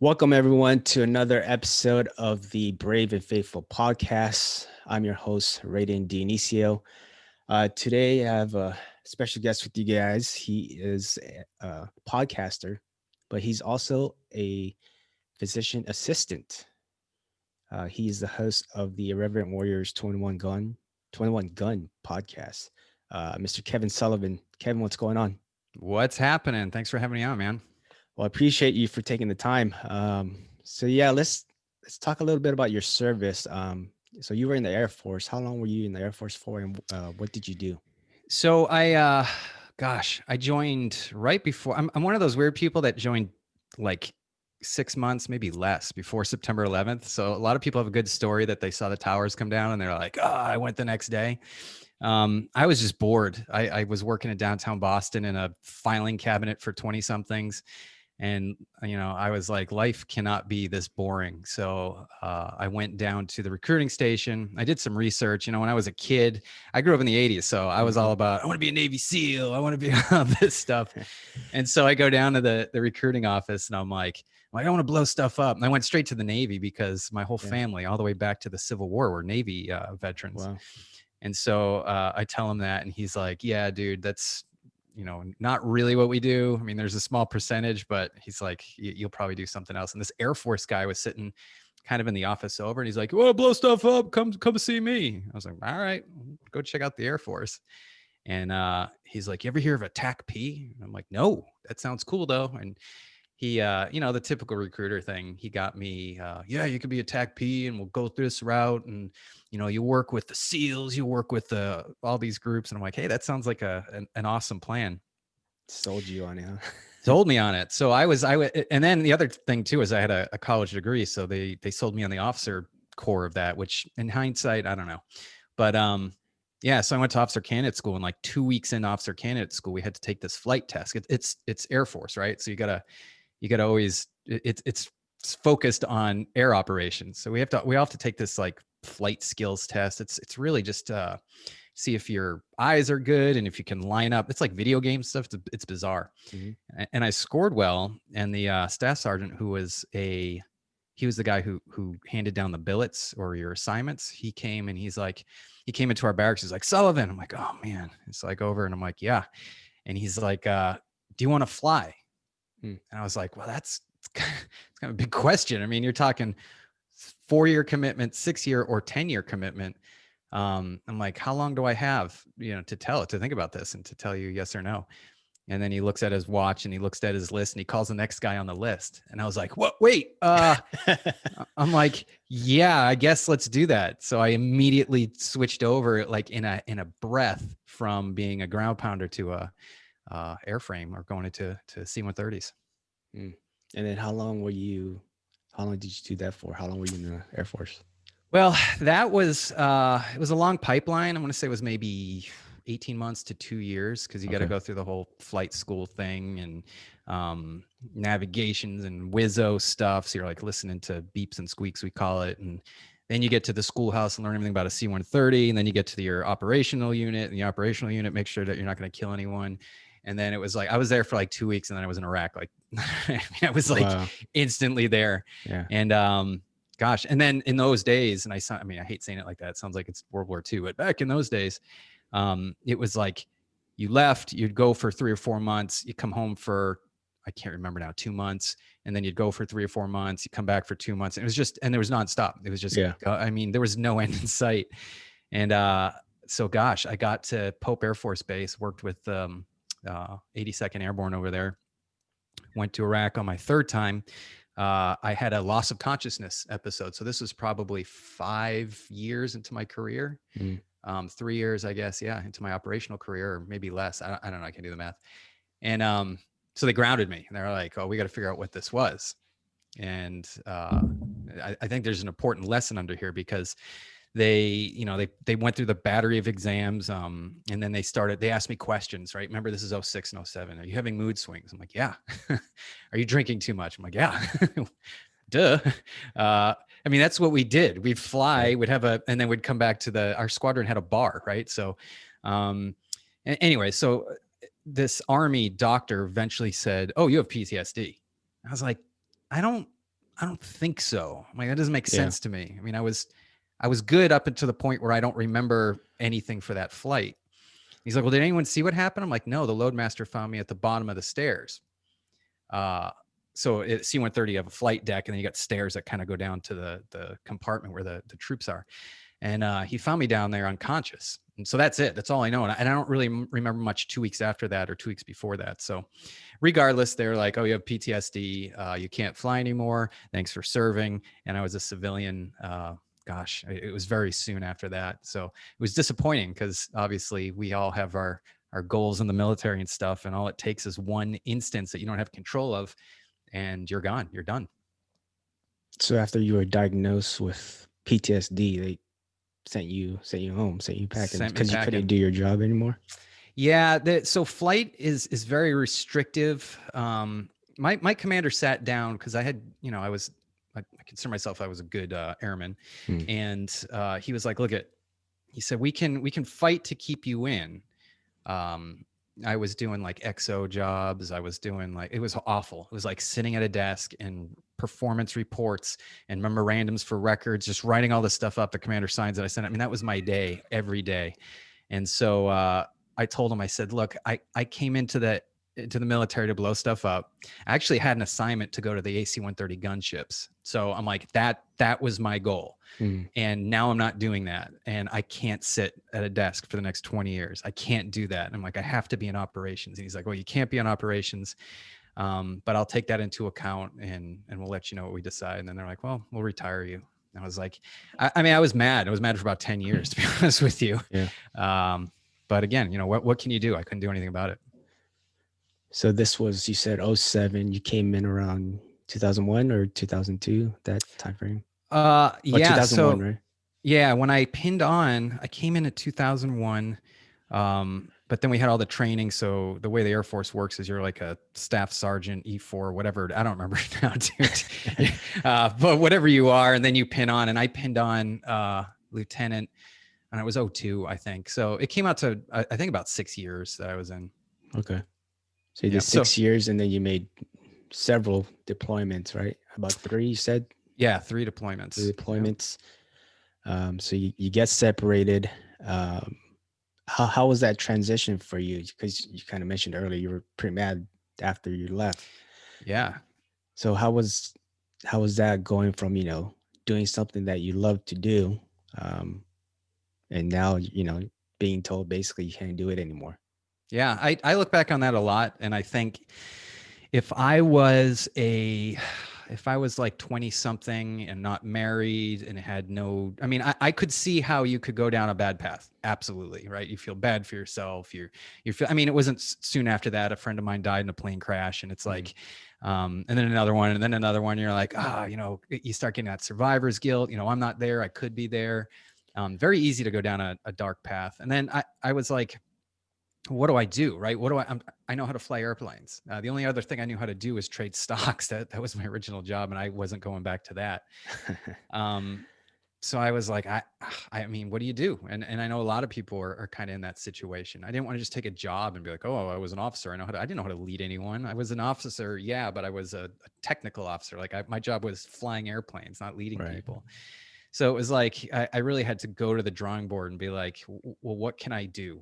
Welcome, everyone, to another episode of the Brave and Faithful podcast. I'm your host, Raiden Dionisio. Today, I have a special guest with you guys. He is a podcaster, but he's also a physician assistant. He's the host of the Irreverent Warriors 21 Gun podcast. Mr. Kevin Sullivan. Kevin, what's going on? What's happening? Thanks for having me on, man. Well, I appreciate you for taking the time. Let's talk a little bit about your service. So you were in the Air Force. How long were you in the Air Force for, and what did you do? So I joined right before. I'm one of those weird people that joined like 6 months, maybe less, before September 11th. So a lot of people have a good story that they saw the towers come down and they're like, "Oh, I went the next day." I was just bored. I was working in downtown Boston in a filing cabinet for 20 somethings. And, I was like, life cannot be this boring. So I went down to the recruiting station. I did some research. When I was a kid, I grew up in the 80s. So I was all about, I want to be a Navy SEAL. I want to be all this stuff. And so I go down to the recruiting office and I'm like, I want to blow stuff up. And I went straight to the Navy because my whole family, all the way back to the Civil War, were Navy veterans. Wow. And so I tell him that, and he's like, yeah, dude, that's, not really what we do. I mean, there's a small percentage, but he's like, you'll probably do something else. And this Air Force guy was sitting kind of in the office over, and he's like, well, blow stuff up. Come see me. I was like, all right, go check out the Air Force. And he's like, you ever hear of a TAC P? And I'm like, no, that sounds cool though. And he, the typical recruiter thing, he got me, yeah, you could be a TAC P and we'll go through this route. And, you work with the SEALs, you work with all these groups. And I'm like, hey, that sounds like an awesome plan. Sold you on it, huh? Sold me on it. So and then the other thing too, is I had a college degree. So they sold me on the officer core of that, which in hindsight, I don't know. But, yeah, so I went to officer candidate school, and like 2 weeks into officer candidate school, we had to take this flight test. It's Air Force, right? So you gotta always, it's focused on air operations. So we all have to take this like flight skills test. It's really just see if your eyes are good and if you can line up. It's like video game stuff. It's bizarre. Mm-hmm. And I scored well. And the staff sergeant, he was the guy who handed down the billets or your assignments. He came into our barracks. He's like, Sullivan. I'm like, oh man. It's like over. And I'm like, yeah. And he's like, do you want to fly? And I was like, well, it's kind of a big question. I mean, you're talking 4-year commitment, 6-year or 10-year commitment. I'm like, how long do I have, to think about this and to tell you yes or no? And then he looks at his watch and he looks at his list and he calls the next guy on the list. And I was like, what? Wait, I'm like, yeah, I guess let's do that. So I immediately switched over like in a breath from being a ground pounder to a airframe or going into C-130s. And then how long did you do that for? How long were you in the Air Force? Well, that was, it was a long pipeline. I'm going to say it was maybe 18 months to 2 years, because you got to go through the whole flight school thing and navigations and Wizzo stuff. So you're like listening to beeps and squeaks, we call it. And then you get to the schoolhouse and learn everything about a C-130. And then you get to your operational unit, and the operational unit makes sure that you're not going to kill anyone. And then it was like, I was there for like 2 weeks, and then I was in Iraq. Like, I was like instantly there. Yeah. And, gosh. And then in those days, and I hate saying it like that. It sounds like it's World War II, but back in those days, it was like you left, you'd go for 3 or 4 months, you come home for, I can't remember now, 2 months. And then you'd go for 3 or 4 months, you come back for 2 months. And it was just, and there was nonstop. It was just, there was no end in sight. And, so gosh, I got to Pope Air Force Base, worked with, 82nd Airborne over there, went to Iraq on my 3rd time. I had a loss of consciousness episode. So this was probably 5 years into my career. 3 years, I guess. Yeah. Into my operational career, or maybe less. I don't know. I can't do the math. And, so they grounded me, and they were like, oh, we got to figure out what this was. And, I think there's an important lesson under here, because they went through the battery of exams. And then they asked me questions, right? Remember, this is 06 and 07. Are you having mood swings? I'm like, yeah. Are you drinking too much? I'm like, yeah. Duh. I mean, that's what we did. We'd fly, and then we'd come back to our squadron had a bar, right? So, anyway, so this Army doctor eventually said, oh, you have PTSD. I was like, I don't I don't think so. I'm like, that doesn't make Yeah. sense to me. I mean, I was good up until the point where I don't remember anything for that flight. He's like, well, did anyone see what happened? I'm like, no, the loadmaster found me at the bottom of the stairs. Uh, so at C-130, you have a flight deck, and then you got stairs that kind of go down to the compartment where the troops are. And he found me down there unconscious. And so that's it. That's all I know. And I don't really remember much 2 weeks after that or 2 weeks before that. So regardless, they're like, oh, you have PTSD. You can't fly anymore. Thanks for serving. And I was a civilian. Gosh, it was very soon after that. So it was disappointing because obviously we all have our goals in the military and stuff. And all it takes is one instance that you don't have control of, and you're gone. You're done. So after you were diagnosed with PTSD, they sent you home, sent you packing Sent me because you couldn't packing. do your job anymore. Yeah, so flight is very restrictive. My commander sat down because I had, I consider myself, I was a good airman, Hmm. and he was like, look at, he said, we can fight to keep you in. Um, I was doing like XO jobs. I was doing like, it was awful. It was like sitting at a desk and performance reports and memorandums for records, just writing all this stuff up. The commander signs that I sent. I mean, that was my day every day. And so I told him, I said, look, I came into the military to blow stuff up. I actually had an assignment to go to the AC-130 gunships. So I'm like, that was my goal. Hmm. And now I'm not doing that. And I can't sit at a desk for the next 20 years. I can't do that. And I'm like, I have to be in operations. And he's like, well, you can't be in operations. But I'll take that into account and we'll let you know what we decide. And then they're like, well, we'll retire you. And I was like, I mean, I was mad. I was mad for about 10 years, to be honest with you. Yeah. But again, what can you do? I couldn't do anything about it. So this was, you said, '07. You came in around 2001 or 2002, that time frame? Or Yeah. 2001, So right? yeah, when I pinned on, I came in at 2001. But then we had all the training. So the way the Air Force works is you're like a staff sergeant, E4, whatever. I don't remember now, dude. But whatever you are, and then you pin on, and I pinned on lieutenant, and it was '02, I think. So it came out to, I think, about 6 years that I was in. Okay. So you Yeah. did 6 years, and then you made several deployments, right? About three, you said? Yeah, 3 deployments. Three Yep. deployments. So you get separated. Um, how was that transition for you? Because you kind of mentioned earlier you were pretty mad after you left. Yeah. So how was that going from, doing something that you love to do, um, and now, being told basically you can't do it anymore? Yeah. I look back on that a lot, and I think if I was like 20 something and not married and had no, I mean, I could see how you could go down a bad path. Absolutely. Right. You feel bad for yourself. You feel, I mean, it wasn't soon after that, a friend of mine died in a plane crash, and it's like, and then another one, and then another one. You're like, you start getting that survivor's guilt. I'm not there. I could be there. Very easy to go down a dark path. And then I was like, what do I do? Right. What do I know how to fly airplanes. The only other thing I knew how to do was trade stocks. That was my original job, and I wasn't going back to that. So I was like, I mean, what do you do? And I know a lot of people are kind of in that situation. I didn't want to just take a job and be like, oh, I was an officer. I didn't know how to lead anyone. I was an officer. Yeah. But I was a technical officer. Like my job was flying airplanes, not leading Right. people. So it was like, I really had to go to the drawing board and be like, well, what can I do?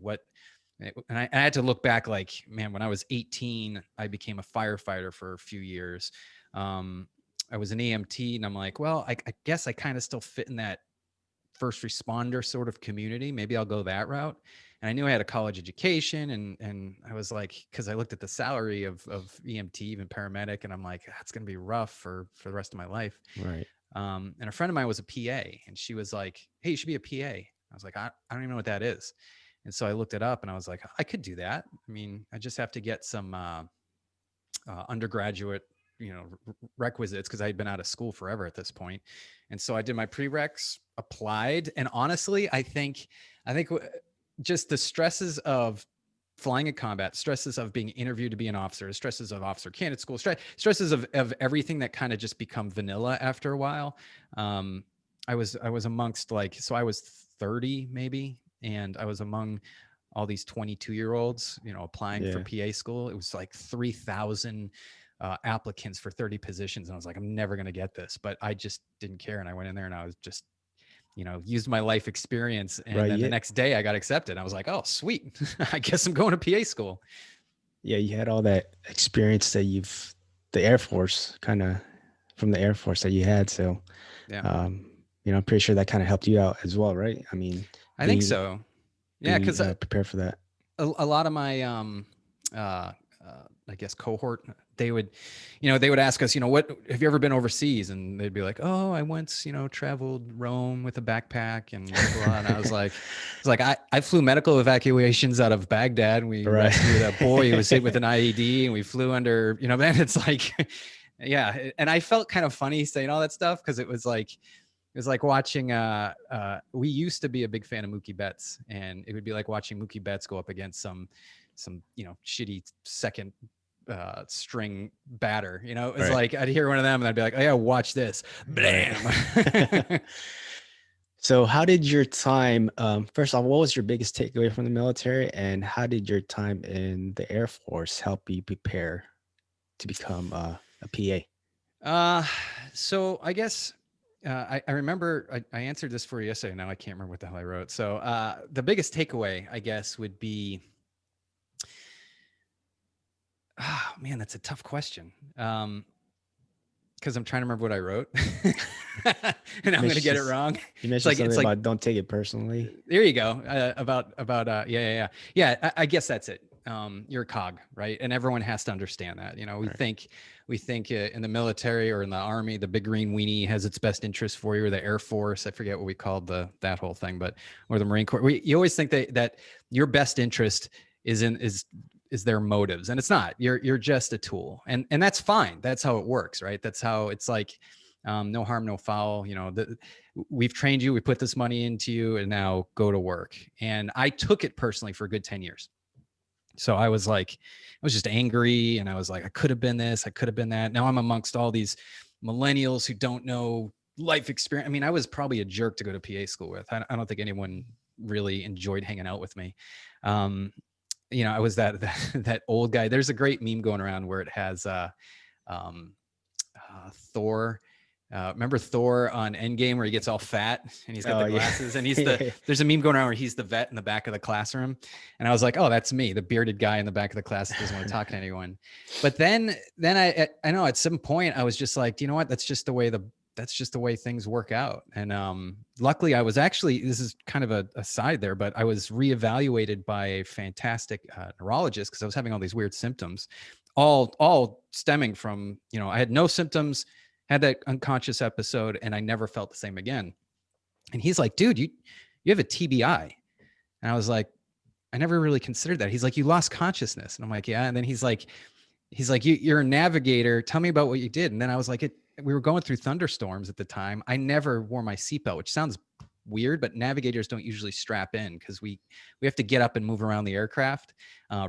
And I had to look back, like, man, when I was 18, I became a firefighter for a few years. I was an EMT, and I'm like, well, I guess I kind of still fit in that first responder sort of community. Maybe I'll go that route. And I knew I had a college education, and I was like, because I looked at the salary of EMT, even paramedic, and I'm like, that's going to be rough for the rest of my life. Right. And a friend of mine was a PA, and she was like, hey, you should be a PA. I was like, I don't even know what that is. And so I looked it up, and I was like, I could do that. I mean, I just have to get some undergraduate, requisites, because I had been out of school forever at this point. And so I did my prereqs, applied, and honestly, I think just the stresses of flying in combat, stresses of being interviewed to be an officer, stresses of officer candidate school, stresses of everything that kind of just become vanilla after a while. I was amongst, like, so I was 30 maybe, and I was among all these 22-year-olds, applying for Yeah. PA school. It was like 3,000 applicants for 30 positions. And I was like, I'm never going to get this, but I just didn't care. And I went in there and I was just, used my life experience. And Right. then the Yeah. next day I got accepted. I was like, oh, sweet. I guess I'm going to PA school. Yeah. You had all that experience that the Air Force kind of from the Air Force that you had. So, Yeah, I'm pretty sure that kind of helped you out as well, right? I mean, I think being so. Yeah. being Cause prepared for that. a lot of my uh, I guess cohort, they would, they would ask us, what have you ever been overseas? And they'd be like, oh, I once, traveled Rome with a backpack and blah, blah, blah. And I was like, I flew medical evacuations out of Baghdad. We Right. rescued a boy who was hit with an IED, and we flew under, man, it's like, yeah. And I felt kind of funny saying all that stuff because it was like watching we used to be a big fan of Mookie Betts, and it would be like watching Mookie Betts go up against some shitty second string batter. It was Right. like I'd hear one of them and I'd be like, oh yeah, watch this. Blam. Right. So how did your time, first off, what was your biggest takeaway from the military, and how did your time in the Air Force help you prepare to become a PA? So I guess I remember I answered this for you yesterday. Now I can't remember what the hell I wrote. So the biggest takeaway, I guess, would be, oh man, that's a tough question. Because I'm trying to remember what I wrote, and I'm going to get it wrong. You mentioned something about don't take it personally. There you go. About yeah. I guess that's it. You're a cog, right? And everyone has to understand that. We think in the military or in the Army, the big green weenie has its best interest for you, or the Air Force. I forget what we called that whole thing, or the Marine Corps. You always think that your best interest is their motives, and it's not. You're just a tool, and that's fine. That's how it works, right? That's how it's like. No harm, no foul. We've trained you, we put this money into you, and now go to work. And I took it personally for a good 10 years. So I was just angry, and I was like, I could have been this, I could have been that. Now I'm amongst all these millennials who don't know life experience. I mean, I was probably a jerk to go to PA school with. I don't think anyone really enjoyed hanging out with me. I was that old guy. There's a great meme going around where it has Thor. Remember Thor on Endgame where he gets all fat and he's got the glasses, and there's a meme going around where he's the vet in the back of the classroom. And I was like, oh, that's me, the bearded guy in the back of the class that doesn't want to talk to anyone. But then I know at some point I was just like, do you know what? That's just the way things work out. And luckily I was actually, this is kind of a side there, but I was reevaluated by a fantastic neurologist because I was having all these weird symptoms, all stemming from, I had no symptoms, had that unconscious episode, and I never felt the same again. And he's like, dude, you have a TBI. And I was like, I never really considered that. He's like, you lost consciousness. And I'm like, yeah. And then he's like, you're a navigator. Tell me about what you did. And then I was like, we were going through thunderstorms at the time. I never wore my seatbelt, which sounds weird, but navigators don't usually strap in because we have to get up and move around the aircraft,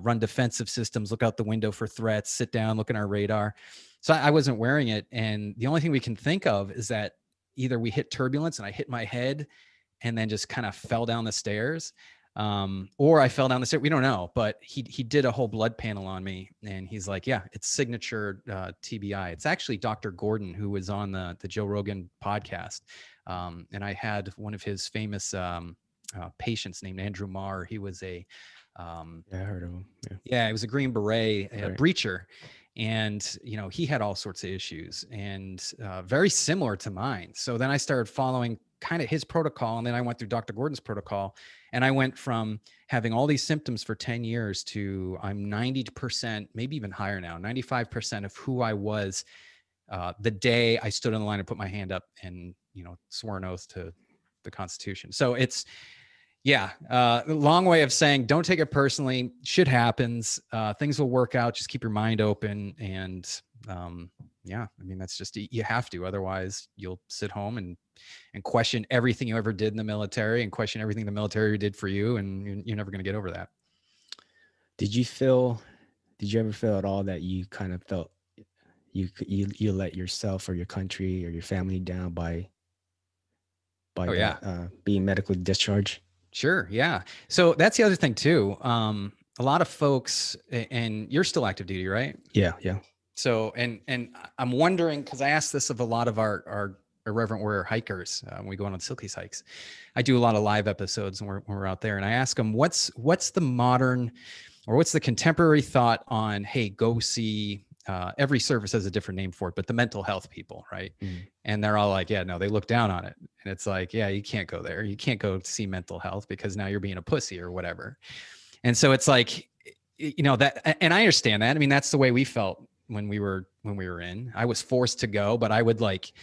run defensive systems, look out the window for threats, sit down, look at our radar. So I wasn't wearing it. And the only thing we can think of is that either we hit turbulence and I hit my head and then just kind of fell down the stairs, or I fell down the stairs. We don't know, but he did a whole blood panel on me, and he's like, yeah, it's signature TBI. It's actually Dr. Gordon, who was on the Joe Rogan podcast. And I had one of his famous patients named Andrew Marr. He was I heard of him. Yeah, he was a Green Beret, a breacher. And, he had all sorts of issues, and very similar to mine. So then I started following kind of his protocol. And then I went through Dr. Gordon's protocol, and I went from having all these symptoms for 10 years to I'm 90%, maybe even higher now, 95% of who I was the day I stood on the line and put my hand up and, swore an oath to the Constitution. So it's, a long way of saying, don't take it personally. Shit happens. Things will work out. Just keep your mind open. And that's just, you have to, otherwise you'll sit home and question everything you ever did in the military and question everything the military did for you. And you're never going to get over that. Did you ever feel at all that you kind of felt you let yourself or your country or your family down by being medically discharged? Sure. Yeah. So that's the other thing too. A lot of folks, and you're still active duty, right? Yeah. So, and I'm wondering, because I asked this of a lot of our irreverent warrior hikers when we go on Silky's hikes. I do a lot of live episodes when we're out there, and I ask them what's the modern or what's the contemporary thought on, hey, go see. Every service has a different name for it, but the mental health people, right? Mm. And they're all like, yeah, no, they look down on it, and it's like, yeah, you can't go there. You can't go see mental health because now you're being a pussy or whatever. And so it's like, that, and I understand that. I mean, that's the way we felt when we were in. I was forced to go, but I would like,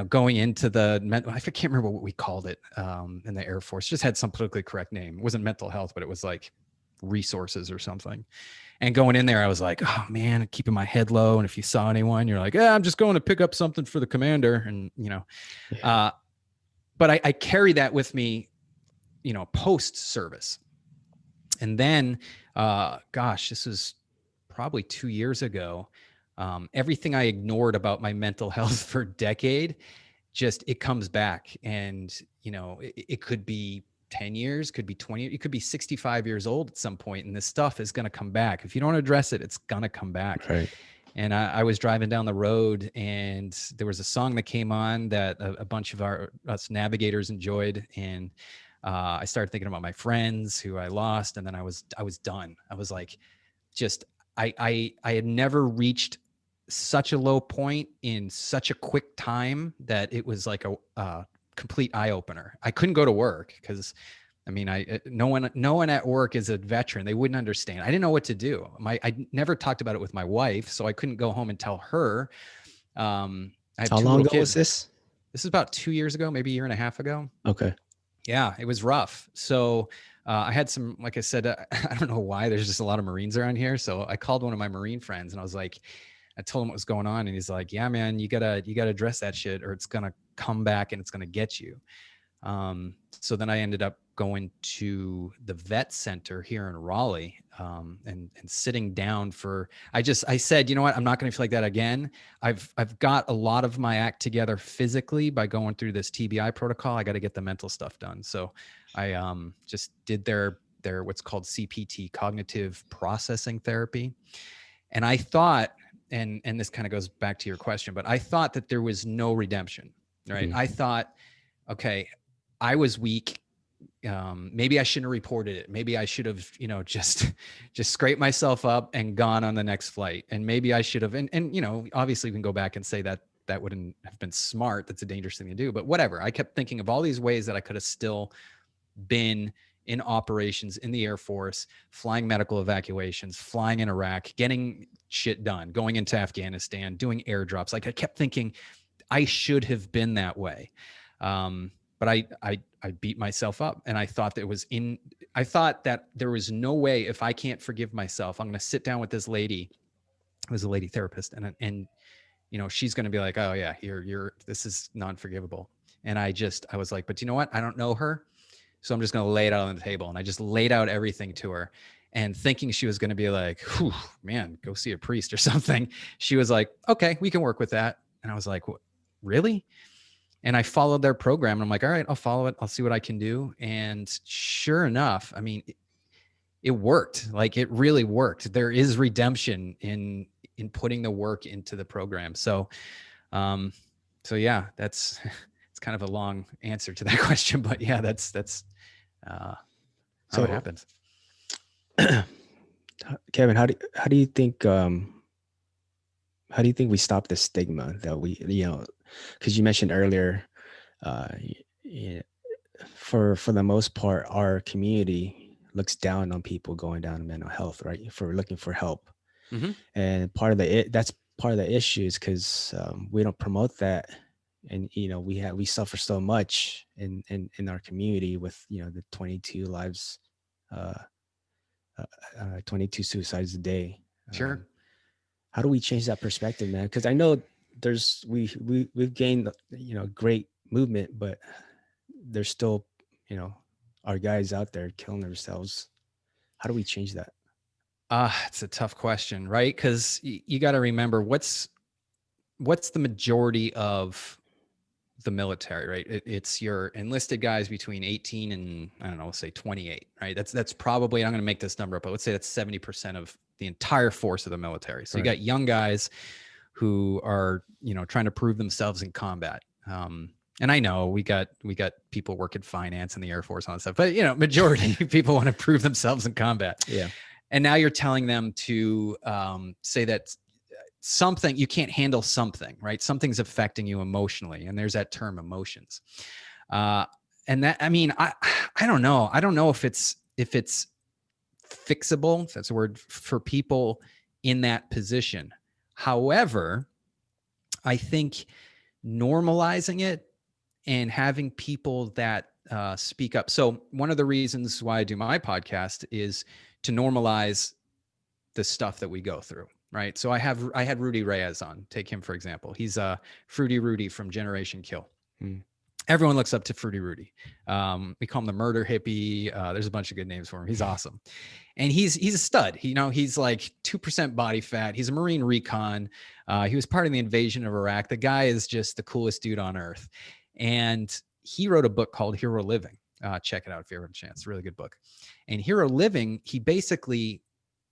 going into I can't remember what we called it in the Air Force. It just had some politically correct name. It wasn't mental health, but it was like resources or something. And going in there, I was like, oh man, keeping my head low. And if you saw anyone, you're like, yeah, I'm just going to pick up something for the commander. And, Yeah. but I carry that with me, post service. And then, this was probably 2 years ago. Everything I ignored about my mental health for a decade, it comes back. And, it could be 10 years, could be 20, it could be 65 years old at some point, and this stuff is going to come back. If you don't address it, it's going to come back. Right. And I was driving down the road, and there was a song that came on that a bunch of us navigators enjoyed. And I started thinking about my friends who I lost. And then I was done. I was like, I had never reached such a low point in such a quick time that it was like a complete eye opener. I couldn't go to work because, I mean, no one at work is a veteran. They wouldn't understand. I didn't know what to do. I never talked about it with my wife, so I couldn't go home and tell her. I have How two long little ago was kids. this? This is about 2 years ago, maybe a year and a half ago. Okay. Yeah, it was rough. So I had some, like I said, I don't know why. There's just a lot of Marines around here. So I called one of my Marine friends, and I was like, I told him what was going on, and he's like, "Yeah, man, you gotta address that shit, or it's gonna come back and it's gonna get you." So then I ended up going to the vet center here in Raleigh, and sitting down for, I said, you know what, I'm not going to feel like that again. I've got a lot of my act together physically by going through this TBI protocol. I got to get the mental stuff done. So I just did their what's called CPT, cognitive processing therapy. And I thought, and this kind of goes back to your question, but I thought that there was no redemption, right? Mm. I thought, okay, I was weak. Maybe I shouldn't have reported it. Maybe I should have, just scraped myself up and gone on the next flight. And maybe I should have, and obviously we can go back and say that wouldn't have been smart. That's a dangerous thing to do, but whatever. I kept thinking of all these ways that I could have still been in operations in the Air Force, flying medical evacuations, flying in Iraq, getting shit done, going into Afghanistan, doing airdrops. Like I kept thinking I should have been that way. But I beat myself up, and I thought that there was no way, if I can't forgive myself, I'm going to sit down with this lady who was a lady therapist, and she's going to be like, oh yeah, this is non-forgivable. And I was like, but you know what? I don't know her. So I'm just going to lay it out on the table. And I just laid out everything to her, and thinking she was going to be like, whew, man, go see a priest or something. She was like, okay, we can work with that. And I was like, what, really? And I followed their program, and I'm like, all right, I'll follow it. I'll see what I can do. And sure enough, I mean, it worked. Like it really worked. There is redemption in putting the work into the program. So, yeah, it's kind of a long answer to that question, but yeah, that's how it happens. Kevin, how do you think we stop the stigma that we, because you mentioned earlier, for the most part, our community looks down on people going down to mental health, right? For looking for help. Mm-hmm. And that's part of the issue is because we don't promote that. And, we suffer so much in our community with, the 22 lives, 22 suicides a day. Sure. How do we change that perspective, man? Because I know we've gained, great movement, but there's still, our guys out there killing themselves. How do we change that? It's a tough question, right? Because you got to remember what's the majority of the military, right? It's your enlisted guys between 18 and I don't know, let's say 28, right? That's probably, I'm going to make this number up, but let's say that's 70% the entire force of the military. So you Right. got young guys who are, trying to prove themselves in combat. And I know we got people working finance in the Air Force on stuff, but majority people want to prove themselves in combat. Yeah. And now you're telling them to say that something, you can't handle something, right? Something's affecting you emotionally. And there's that term emotions. And that, I mean, I don't know. I don't know if it's fixable, if that's a word, for people in that position. However, I think normalizing it and having people that speak up. So one of the reasons why I do my podcast is to normalize the stuff that we go through, right? So I had Rudy Reyes on. Take him for example. He's Fruity Rudy from Generation Kill. Everyone looks up to Fruity Rudy. We call him the murder hippie. There's a bunch of good names for him. He's awesome. And he's a stud. He's like 2% body fat. He's a Marine recon. He was part of the invasion of Iraq. The guy is just the coolest dude on earth. And he wrote a book called Hero Living. Check it out if you ever have a chance. Really good book. And Hero Living, he basically,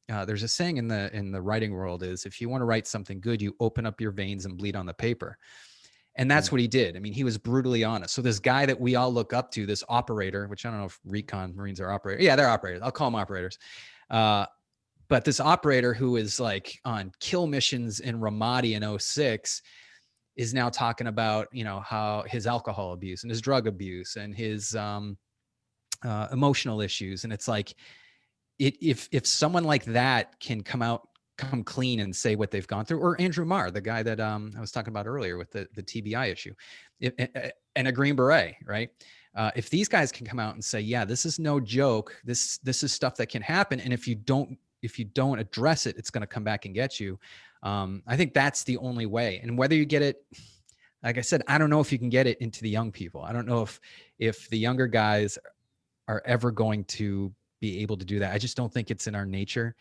there's a saying in the writing world is, if you want to write something good, you open up your veins and bleed on the paper. And that's what he did. I mean, he was brutally honest. So this guy that we all look up to, this operator, which I don't know if recon Marines are operators. Yeah, they're operators. I'll call them operators. But this operator who is like on kill missions in Ramadi in 06 is now talking about, how his alcohol abuse and his drug abuse and his emotional issues. And it's like, if someone like that can come clean and say what they've gone through, or Andrew Marr, the guy that I was talking about earlier with the TBI issue, and a Green Beret, right? If these guys can come out and say, yeah, this is no joke. This is stuff that can happen. And if you don't address it, it's going to come back and get you. I think that's the only way. And whether you get it, like I said, I don't know if you can get it into the young people. I don't know if the younger guys are ever going to be able to do that. I just don't think it's in our nature,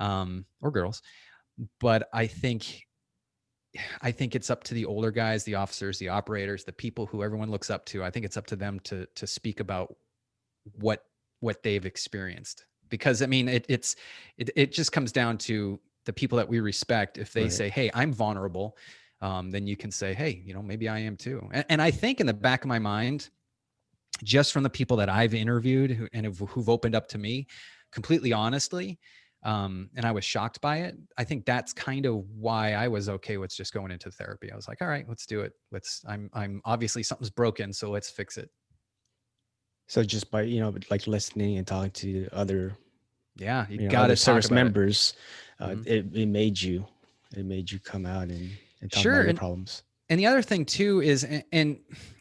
or girls. But I think it's up to the older guys, the officers, the operators, the people who everyone looks up to. I think it's up to them to speak about what they've experienced. Because I mean, it just comes down to the people that we respect. If they say, hey, I'm vulnerable, then you can say, hey, maybe I am too. And I think in the back of my mind, just from the people that I've interviewed who've opened up to me completely honestly, and I was shocked by it. I think that's kind of why I was okay with just going into therapy. I was like, all right, let's do it. I'm obviously something's broken, so let's fix it. So just by, like listening and talking to other, you got to service members, it made you come out and talk about your problems. And the other thing too is, and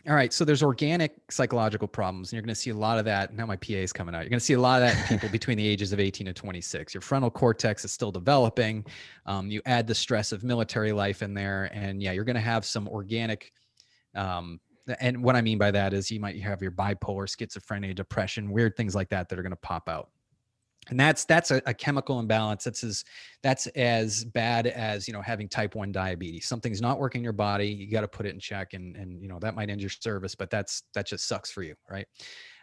all right, so there's organic psychological problems, and you're going to see a lot of that. Now my PA is coming out. You're going to see a lot of that in people between the ages of 18 and 26. Your frontal cortex is still developing. You add the stress of military life in there, and yeah, you're going to have some organic. And what I mean by that is you might have your bipolar, schizophrenia, depression, weird things like that are going to pop out. And that's a chemical imbalance. That's as bad as, having type 1 diabetes. Something's not working in your body. You got to put it in check, and that might end your service, but that just sucks for you. Right.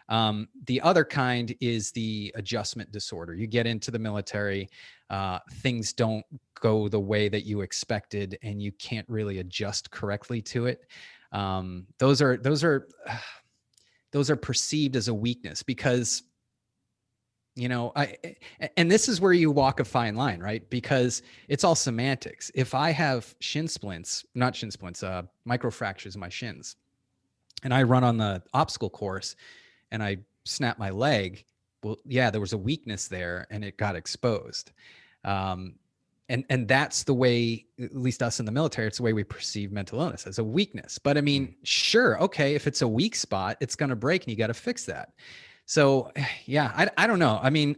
The other kind is the adjustment disorder. You get into the military, things don't go the way that you expected, and you can't really adjust correctly to it. Those are perceived as a weakness because, and this is where you walk a fine line, right? Because it's all semantics. If I have microfractures in my shins, and I run on the obstacle course and I snap my leg, well, yeah, there was a weakness there and it got exposed. And that's the way, at least us in the military, it's the way we perceive mental illness, as a weakness. But I mean, sure, okay, if it's a weak spot, it's going to break and you got to fix that. So yeah, I don't know. I mean,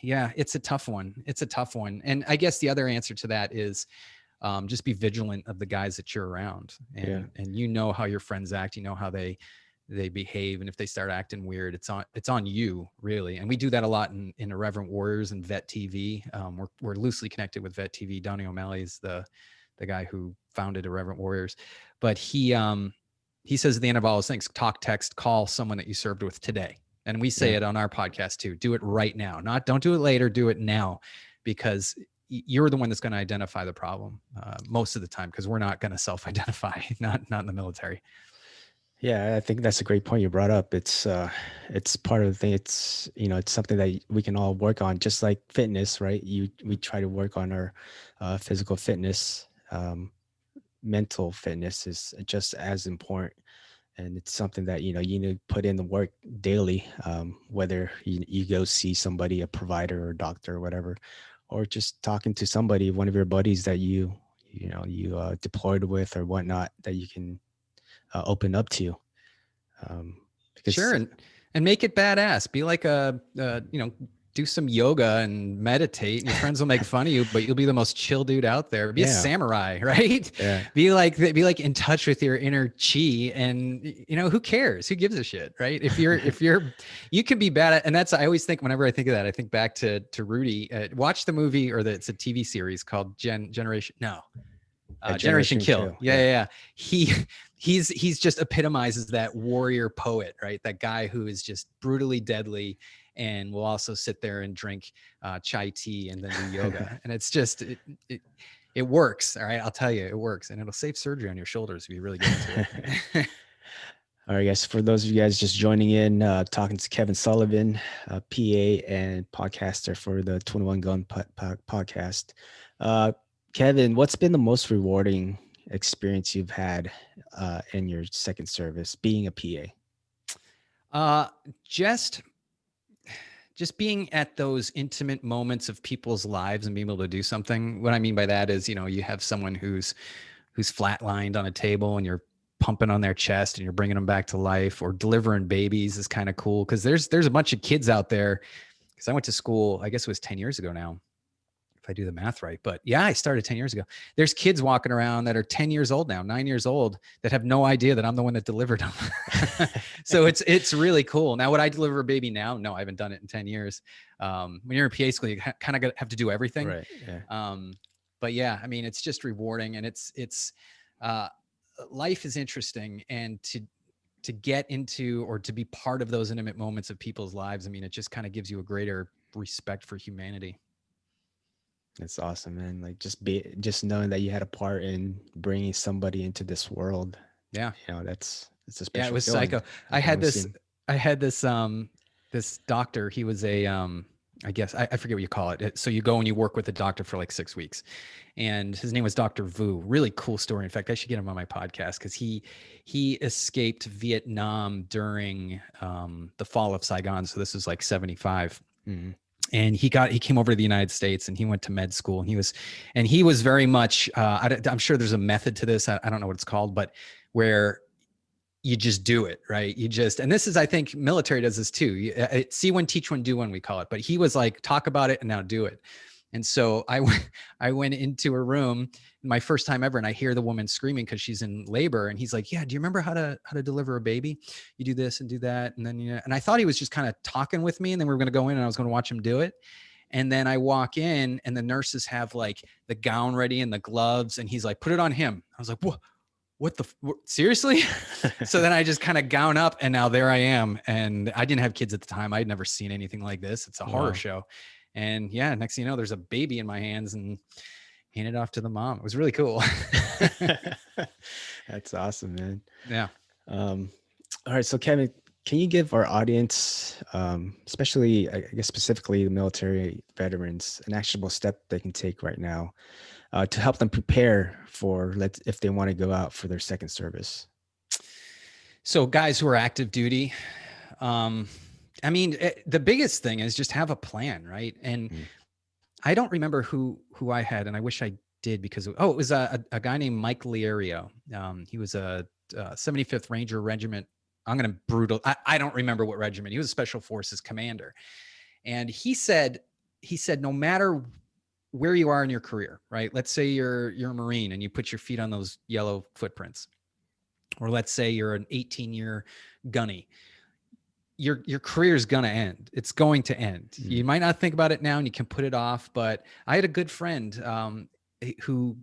it's a tough one. It's a tough one. And I guess the other answer to that is just be vigilant of the guys that you're around, and how your friends act, how they behave. And if they start acting weird, it's on you, really. And we do that a lot in Irreverent Warriors and Vet TV. We're loosely connected with Vet TV. Donnie O'Malley's the guy who founded Irreverent Warriors, but he says at the end of all those things, talk, text, call someone that you served with today. And we say it on our podcast too. Do it right now. Don't do it later. Do it now, because you're the one that's going to identify the problem most of the time, because we're not going to self-identify, not in the military. Yeah, I think that's a great point you brought up. It's part of the thing. It's, it's something that we can all work on, just like fitness, right? We try to work on our physical fitness. Mental fitness is just as important, and it's something that you need to put in the work daily. Whether you go see somebody, a provider or doctor or whatever, or just talking to somebody, one of your buddies that you deployed with or whatnot, that you can open up to. Because Sure. And make it badass. Be like do some yoga and meditate, and your friends will make fun of you, but you'll be the most chill dude out there. Be a samurai, right? Yeah. Be like in touch with your inner chi, and who cares? Who gives a shit, right? If you can be bad at, and that's, I always think, whenever I think of that, I think back to Rudy. Watch the movie, or it's a TV series called Generation Kill. Yeah. He's just epitomizes that warrior poet, right? That guy who is just brutally deadly and will also sit there and drink chai tea and then do yoga. And it's just, it works. All right. I'll tell you, it works, and it'll save surgery on your shoulders if you really get into it. All right, guys. For those of you guys just joining in, talking to Kevin Sullivan, PA and podcaster for the 21 Gun podcast. Kevin, what's been the most rewarding experience you've had in your second service being a PA? Just being at those intimate moments of people's lives and being able to do something. What I mean by that is, you have someone who's flatlined on a table, and you're pumping on their chest and you're bringing them back to life, or delivering babies is kind of cool. Cause there's a bunch of kids out there. Cause I went to school, I guess it was 10 years ago now, if I do the math right. But yeah, I started 10 years ago. There's kids walking around that are 10 years old now, 9 years old, that have no idea that I'm the one that delivered them. So it's really cool. Now, would I deliver a baby now? No, I haven't done it in 10 years. When you're in PA school, you kind of have to do everything. Right. Yeah. But yeah, I mean, it's just rewarding, and it's life is interesting, and to get into, or to be part of those intimate moments of people's lives, I mean, it just kind of gives you a greater respect for humanity. That's awesome, man. Like just knowing that you had a part in bringing somebody into this world. Yeah. It's a special. Yeah, it was feeling. psycho. I had this doctor. He was I guess I forget what you call it. So you go and you work with the doctor for like 6 weeks, and his name was Dr. Vu. Really cool story. In fact, I should get him on my podcast, because he escaped Vietnam during the fall of Saigon. So this is like 75. Mm-hmm. And he came over to the United States, and he went to med school, and he was very much, I'm sure there's a method to this. I don't know what it's called, but where you just do it, right? And this is, I think military does this too. See one, teach one, do one, we call it. But he was like, talk about it and now do it. And so I went into a room, my first time ever, and I hear the woman screaming because she's in labor. And he's like, yeah, do you remember how to deliver a baby? You do this and do that. And then, and I thought he was just kind of talking with me, and then we were going to go in and I was going to watch him do it. And then I walk in, and the nurses have like the gown ready and the gloves. And he's like, put it on him. I was like, what seriously? So then I just kind of gown up, and now there I am. And I didn't have kids at the time. I'd never seen anything like this. It's a horror show. And yeah, next thing you know, there's a baby in my hands, and handed off to the mom. It was really cool. That's awesome, man. Yeah. All right. So Kevin, can you give our audience, especially, I guess, specifically the military veterans, an actionable step they can take right now to help them prepare for, if they want to go out for their second service? So guys who are active duty, I mean, the biggest thing is just have a plan, right? And I don't remember who I had, and I wish I did, because it was a guy named Mike Liario. He was a 75th Ranger Regiment. I don't remember what regiment. He was a Special Forces commander, and he said no matter where you are in your career, right? Let's say you're a Marine and you put your feet on those yellow footprints, or let's say you're an 18-year gunny. Your career is going to end. It's going to end. You might not think about it now, and you can put it off. But I had a good friend who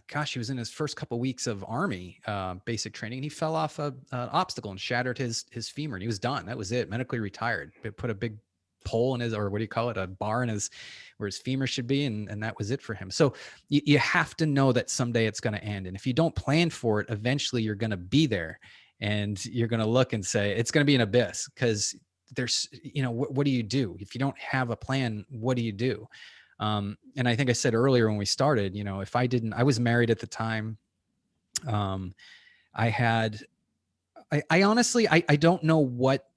gosh, he was in his first couple of weeks of Army basic training, and he fell off an obstacle and shattered his femur, and he was done. That was it. Medically retired. It put a big pole in his, or what do you call it, a bar in his, where his femur should be, and that was it for him. So you have to know that someday it's going to end, and if you don't plan for it, eventually you're going to be there, and you're going to look and say it's going to be an abyss, because there's, what do you do if you don't have a plan? What do you do? And I think I said earlier when we started, if I was married at the time. I honestly, I don't know what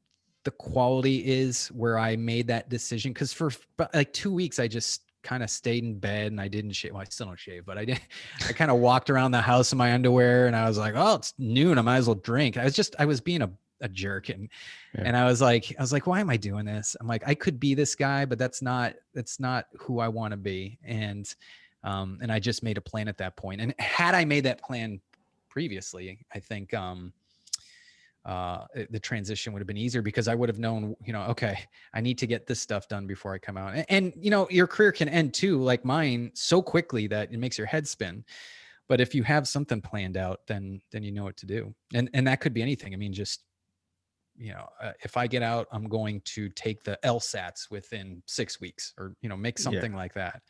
the quality is where I made that decision. Cause for like 2 weeks, I just kind of stayed in bed and I didn't shave. Well, I still don't shave, but I kind of walked around the house in my underwear, and I was like, oh, it's noon, I might as well drink. I was being a jerk. And I was like, why am I doing this? I'm like, I could be this guy, but that's not who I want to be. And I just made a plan at that point. And had I made that plan previously, I think, the transition would have been easier, because I would have known, okay, I need to get this stuff done before I come out. And your career can end too, like mine, so quickly that it makes your head spin. But if you have something planned out, then you know what to do. And that could be anything. I mean, just, if I get out, I'm going to take the LSATs within 6 weeks, or, make something like that,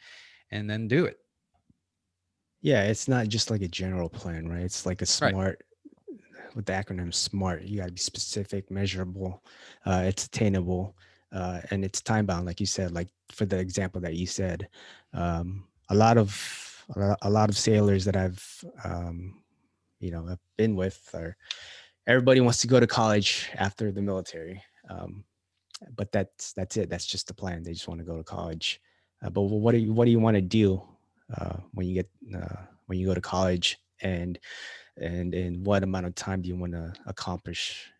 and then do it. Yeah. It's not just like a general plan, right? It's like a smart, with the acronym SMART. You got to be specific, measurable, it's attainable, and it's time bound. Like you said, like for the example that you said, a lot of sailors that I've been with, are everybody wants to go to college after the military, but that's it. That's just the plan. They just want to go to college. But what do you want to do when you go to college, and in what amount of time do you want to accomplish,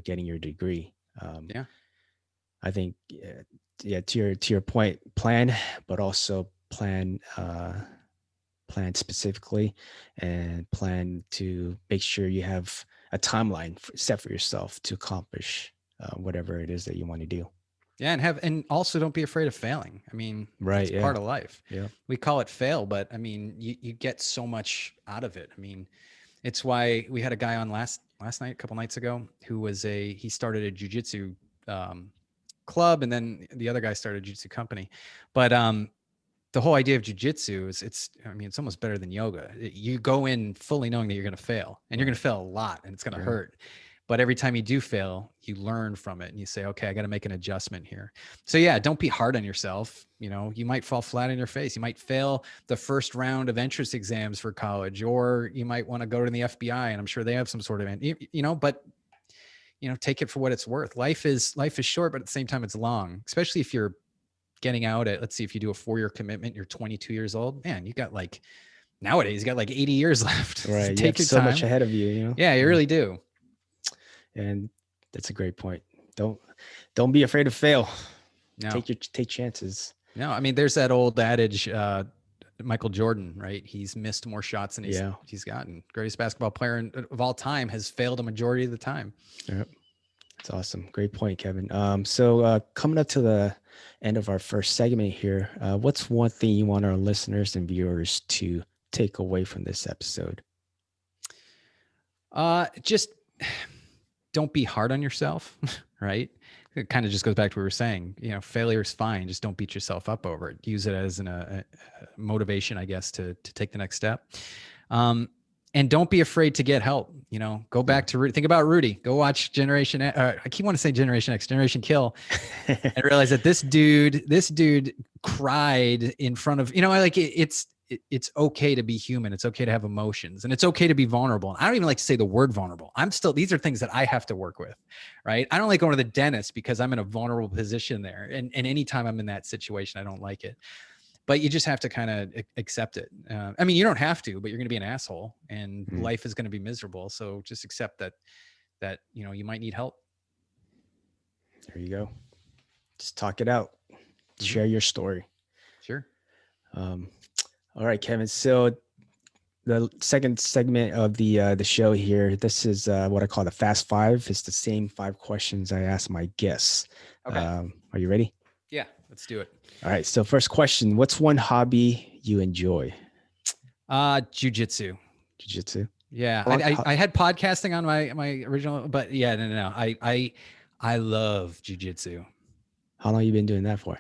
getting your degree? I think, to your point, plan, but also plan specifically, and plan to make sure you have a timeline set for yourself to accomplish whatever it is that you want to do. Yeah. And also don't be afraid of failing. I mean, right. It's part of life. Yeah. We call it fail, but I mean, you get so much out of it. I mean, it's why we had a guy on last night, a couple nights ago, who he started a jujitsu club, and then the other guy started a jiu-jitsu company. But the whole idea of jiu-jitsu is it's almost better than yoga. You go in fully knowing that you're going to fail, and you're going to fail a lot, and it's going to hurt. But every time you do fail, you learn from it, and you say, okay, I got to make an adjustment here. So yeah, don't be hard on yourself. You might fall flat on your face. You might fail the first round of entrance exams for college, or you might want to go to the FBI, and I'm sure they have some sort of, but take it for what it's worth. Life is short, but at the same time, it's long, especially if you're getting out at, let's see, if you do a 4-year commitment, you're 22 years old, man, nowadays you got like 80 years left. Right. Take your so time. Much ahead of you, Yeah, you really do. And that's a great point. Don't be afraid to fail. No. Take chances. No, I mean, there's that old adage, Michael Jordan, right? He's missed more shots than he's gotten. Greatest basketball player of all time has failed a majority of the time. Yep. That's awesome. Great point, Kevin. So coming up to the end of our first segment here, what's one thing you want our listeners and viewers to take away from this episode? Just don't be hard on yourself, right? It kind of just goes back to what we were saying. Failure is fine. Just don't beat yourself up over it. Use it as a motivation, I guess, to take the next step. And don't be afraid to get help. Go back to think about Rudy. Go watch Generation X. I keep wanting to say Generation X, Generation Kill, and realize that this dude cried in front of, it's okay to be human. It's okay to have emotions, and it's okay to be vulnerable. And I don't even like to say the word vulnerable. These are things that I have to work with, right? I don't like going to the dentist because I'm in a vulnerable position there. And anytime I'm in that situation, I don't like it. But you just have to kind of accept it. You don't have to, but you're going to be an asshole, and life is going to be miserable. So just accept that you might need help. There you go. Just talk it out. Share your story. Sure. All right, Kevin. So the second segment of the show here, this is what I call the Fast Five. It's the same 5 questions I ask my guests. Okay. Are you ready? Yeah, let's do it. All right. So first question, what's one hobby you enjoy? Jujitsu. Jiu-jitsu? Yeah, How long, how, I had podcasting on my original, but yeah, no. I love jujitsu. how long you been doing that for?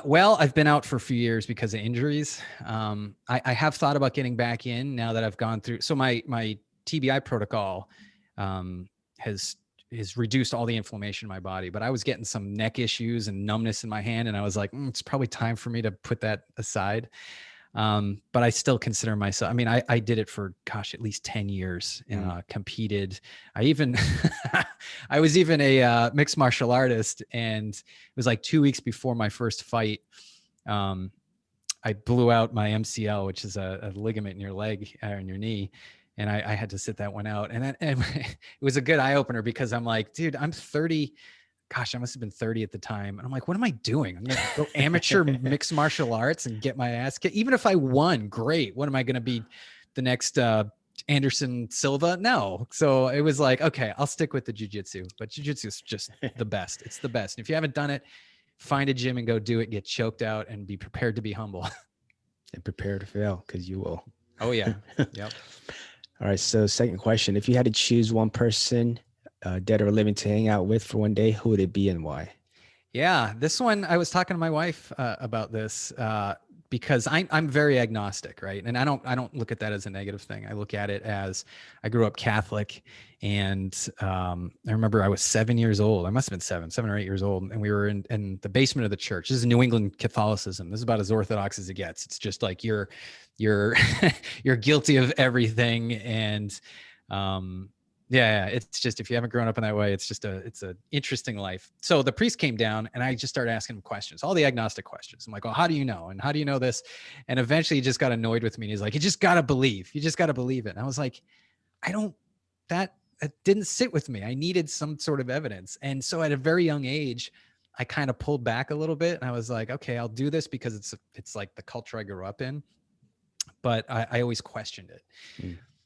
Well, I've been out for a few years because of injuries. I have thought about getting back in now that I've gone through. So my TBI protocol um, has reduced all the inflammation in my body, but I was getting some neck issues and numbness in my hand, and I was like, it's probably time for me to put that aside. But I still consider myself, I mean, I did it for, gosh, at least 10 years and competed. I even, I was even a mixed martial artist, and it was like 2 weeks before my first fight. I blew out my MCL, which is a ligament in your leg or in your knee. And I had to sit that one out. And it was a good eye opener because I'm like, dude, I'm 30. Gosh, I must have been 30 at the time. And I'm like, what am I doing? I'm going to go amateur mixed martial arts and get my ass kicked. Even if I won, great. What am I going to be, the next Anderson Silva? No. So it was like, okay, I'll stick with the jiu-jitsu. But jiu-jitsu is just the best. It's the best. And if you haven't done it, find a gym and go do it. Get choked out and be prepared to be humble. And prepare to fail, because you will. Oh, yeah. Yep. All right. So second question, if you had to choose one person, dead or living, to hang out with for one day, who would it be and why? Yeah, this one, I was talking to my wife about this because I'm very agnostic, right? And I don't look at that as a negative thing. I look at it as, I grew up Catholic, and I remember I was 7 years old. I must have been 7 or 8 years old, and we were in the basement of the church. This is New England Catholicism. This is about as orthodox as it gets. It's just like you're you're guilty of everything, and yeah, it's just, if you haven't grown up in that way, it's an interesting life. So the priest came down, and I just started asking him questions, all the agnostic questions. I'm like, well, how do you know? And how do you know this? And eventually he just got annoyed with me. And he's like, you just got to believe. You just got to believe it. And I was like, that didn't sit with me. I needed some sort of evidence. And so at a very young age, I kind of pulled back a little bit, and I was like, okay, I'll do this because it's like the culture I grew up in. But I always questioned it.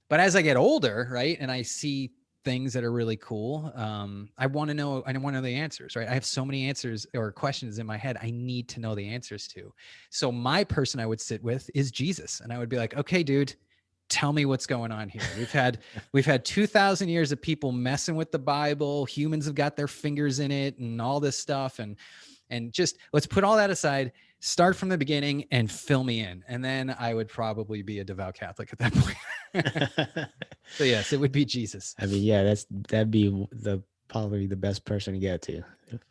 But as I get older, right, and I see things that are really cool, I want to know the answers, right? I have so many answers or questions in my head I need to know the answers to. So my person I would sit with is Jesus. And I would be like, okay, dude, tell me what's going on here. We've had 2,000 years of people messing with the Bible. Humans have got their fingers in it and all this stuff. And just, let's put all that aside, start from the beginning and fill me in. And then I would probably be a devout Catholic at that point. So yes, it would be Jesus. I mean, yeah, that'd be probably the best person to get to.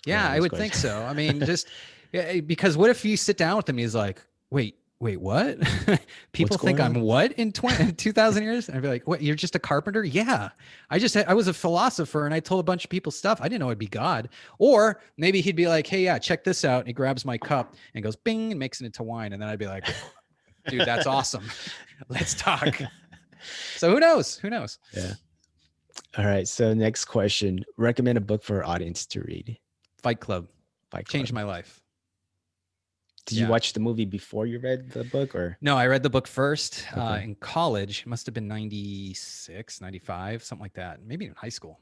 Yeah, I would think so. I mean, just because what if you sit down with him, he's like, wait, what? People think I'm what in 2,000 years? And I'd be like, what, you're just a carpenter? Yeah. I was a philosopher, and I told a bunch of people stuff. I didn't know it'd be God. Or maybe he'd be like, hey, yeah, check this out. And he grabs my cup and goes bing and makes it into wine. And then I'd be like, dude, that's awesome. Let's talk. So who knows? Yeah. All right. So next question, recommend a book for our audience to read. Fight Club. Changed my life. Did you watch the movie before you read the book, or? No, I read the book first in college. It must have been 96, 95, something like that. Maybe in high school.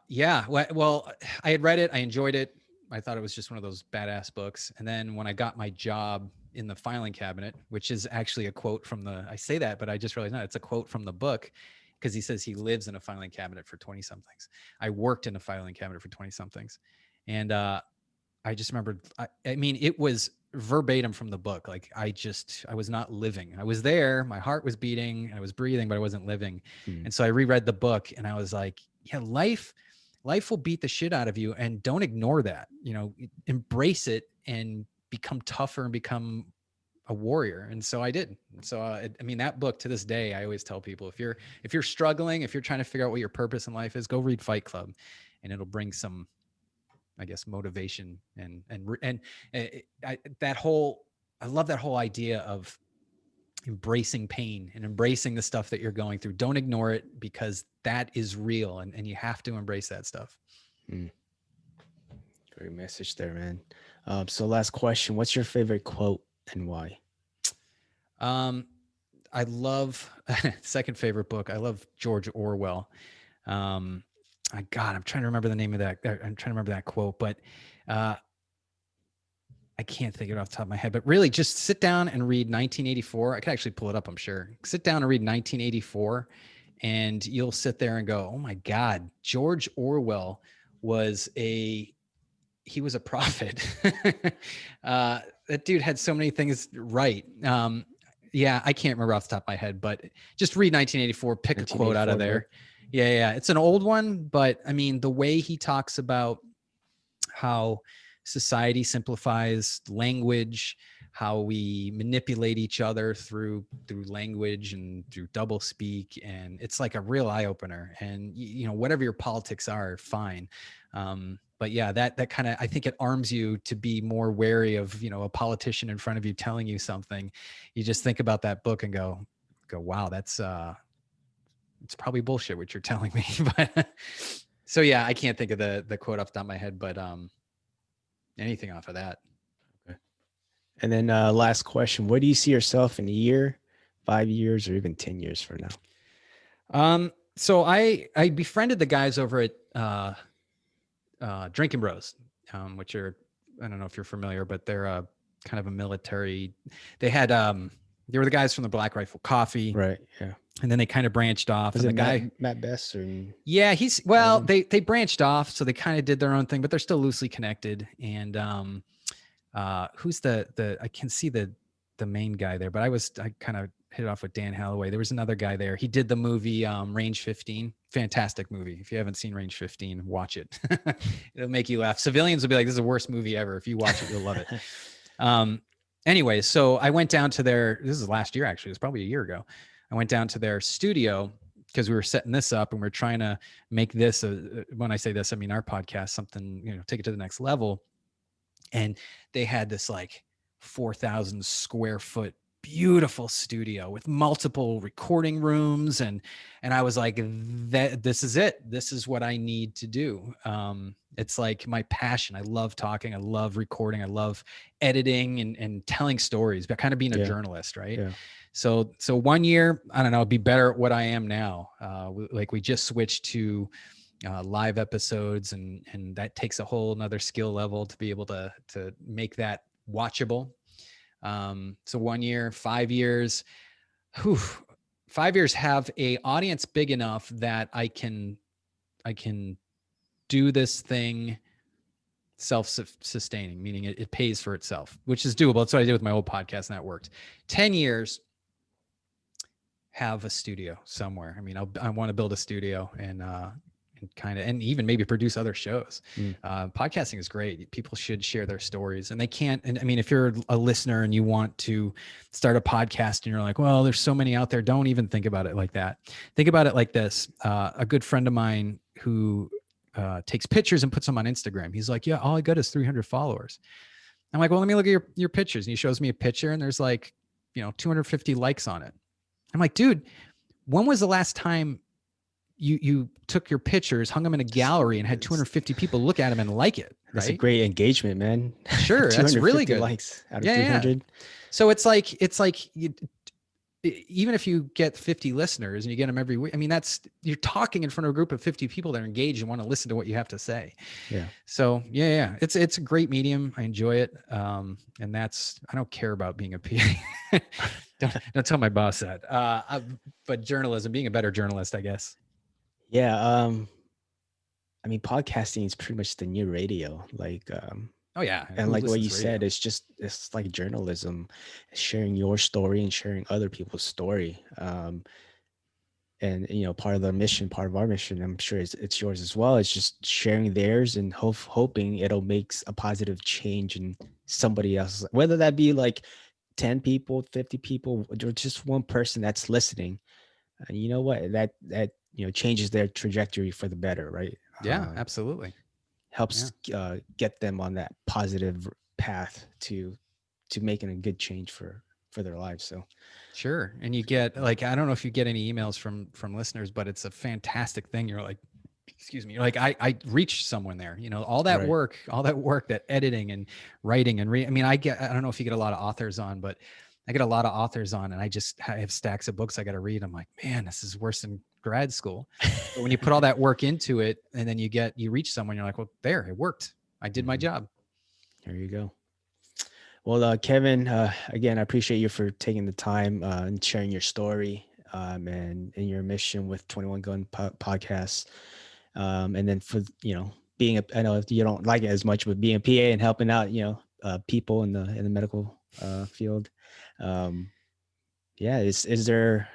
Yeah, well, I had read it. I enjoyed it. I thought it was just one of those badass books. And then when I got my job in the filing cabinet, which is actually a quote from I say that, but I just realized, no, it's a quote from the book, because he says he lives in a filing cabinet for 20 somethings. I worked in a filing cabinet for 20 somethings. And I just remembered, I mean, it was verbatim from the book. Like I was not living. I was there. My heart was beating. I was breathing, but I wasn't living. And so I reread the book, and I was like, yeah, life will beat the shit out of you, and don't ignore that. Embrace it and become tougher and become a warrior. And so I did. So, I mean, that book, to this day, I always tell people, if you're struggling, if you're trying to figure out what your purpose in life is, go read Fight Club, and it'll bring some, I guess, motivation and I love that whole idea of embracing pain and embracing the stuff that you're going through. Don't ignore it, because that is real, and you have to embrace that stuff. Great message there, man. So last question, what's your favorite quote and why? I love second favorite book. I love George Orwell. I'm trying to remember the name of that. I'm trying to remember that quote, but I can't think of it off the top of my head, but really just sit down and read 1984. I could actually pull it up, I'm sure. Sit down and read 1984 and you'll sit there and go, oh my God, George Orwell was a prophet. That dude had so many things right. Yeah, I can't remember off the top of my head, but just read 1984, pick a quote out of there. Right? Yeah. It's an old one, but I mean, the way he talks about how society simplifies language, how we manipulate each other through language and through double speak, and it's like a real eye opener. And you know, whatever your politics are, fine. But yeah, that kind of, I think it arms you to be more wary of, you know, a politician in front of you telling you something. You just think about that book and go, wow, that's it's probably bullshit what you're telling me. But so yeah, I can't think of the quote off the top of my head, but anything off of that. Okay. And then last question, where do you see yourself in a year, 5 years, or even 10 years from now? So I befriended the guys over at Drinking Bros, which are, I don't know if you're familiar, but they're kind of a military. They had they were the guys from the Black Rifle Coffee, right? Yeah, and then they kind of branched off. Was and it the guy Matt Best or? Yeah, he's well. They branched off, so they kind of did their own thing, but they're still loosely connected. And who's the I can see the main guy there, but I kind of hit it off with Dan Holloway. There was another guy there. He did the movie Range 15. Fantastic movie. If you haven't seen Range 15, watch it. It'll make you laugh. Civilians will be like, this is the worst movie ever. If you watch it, you'll love it. Anyway, so I went down to this is last year, actually. It was probably a year ago. I went down to their studio because we were setting this up and we're trying to make this, when I say this, I mean our podcast, something, you know, take it to the next level. And they had this like 4,000 square foot beautiful studio with multiple recording rooms. And I was like, this is it. This is what I need to do. It's like my passion. I love talking. I love recording. I love editing and telling stories, but kind of being a journalist. Right. Yeah. So 1 year, I don't know, be better at what I am now. Like we just switched to live episodes and that takes a whole nother skill level to be able to make that watchable. So 1 year, 5 years, 5 years, have a audience big enough that I can do this thing self-sustaining, meaning it pays for itself, which is doable. That's what I did with my old podcast and that worked. 10 years, have a studio somewhere. I mean, I want to build a studio and and even maybe produce other shows. Podcasting is great. People should share their stories, and they can't. And I mean, if you're a listener and you want to start a podcast and you're like, well, there's so many out there. Don't even think about it like that. Think about it like this. A good friend of mine who takes pictures and puts them on Instagram. He's like, yeah, all I got is 300 followers. I'm like, well, let me look at your pictures. And he shows me a picture and there's like, 250 likes on it. I'm like, dude, when was the last time you took your pictures, hung them in a gallery and had 250 people look at them and like it? Right? That's a great engagement, man. Sure. That's really good. Likes out of 300. Yeah. So it's like even if you get 50 listeners and you get them every week, I mean, you're talking in front of a group of 50 people that are engaged and want to listen to what you have to say. Yeah. So yeah. It's a great medium. I enjoy it. And I don't care about being a PA. don't tell my boss that. But journalism, being a better journalist, I guess. Yeah. I mean, podcasting is pretty much the new radio. Like, oh yeah. And like what you said, it's like journalism, sharing your story and sharing other people's story. And part of the mission, part of our mission, I'm sure it's yours as well. It's just sharing theirs and hoping it'll make a positive change in somebody else, whether that be like 10 people, 50 people, or just one person that's listening. And you know what, that changes their trajectory for the better, right? Yeah, absolutely. Helps get them on that positive path to making a good change for their lives. So sure. And you get like, I don't know if you get any emails from listeners, but it's a fantastic thing. You're like, excuse me, you're like, I reached someone there, all that work, that editing and writing and I mean, I don't know if you get a lot of authors on, but I get a lot of authors on and I have stacks of books I got to read. I'm like, man, this is worse than grad school. But when you put all that work into it and then you reach someone, you're like, well, there, it worked. I did my job. There you go. Well, Kevin, again, I appreciate you for taking the time and sharing your story and your mission with 21 Gun Podcasts. And then for, being I know you don't like it as much, but being a PA and helping out, people in the medical field. Um, yeah, is there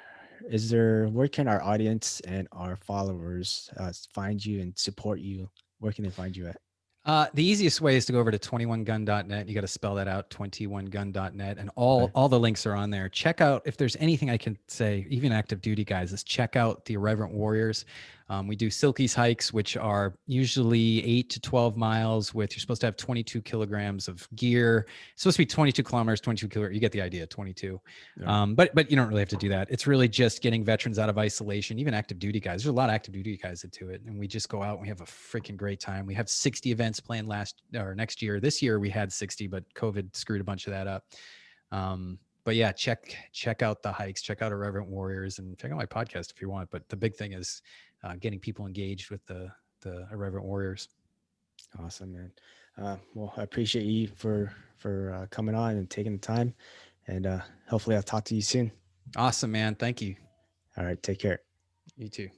where can our audience and our followers find you and support you? Where can they find you at? The easiest way is to go over to 21gun.net. You got to spell that out, 21gun.net, and Okay. all the links are on there. Check out if there's anything I can say, even active duty guys, is check out the Irreverent Warriors. We do Silky's hikes, which are usually 8 to 12 miles with, you're supposed to have 22 kilograms of gear. It's supposed to be 22 kilometers, 22 kilograms. You get the idea, 22. All right. But you don't really have to do that. It's really just getting veterans out of isolation, even active duty guys. There's a lot of active duty guys that do it. And we just go out and we have a freaking great time. We have 60 events planned next year. This year we had 60, but COVID screwed a bunch of that up. But yeah, check out the hikes, check out Irreverent Warriors, and check out my podcast if you want. But the big thing is getting people engaged with the Irreverent Warriors. Awesome, man. Well, I appreciate you for coming on and taking the time, and hopefully I'll talk to you soon. Awesome, man. Thank you. All right, take care. You too.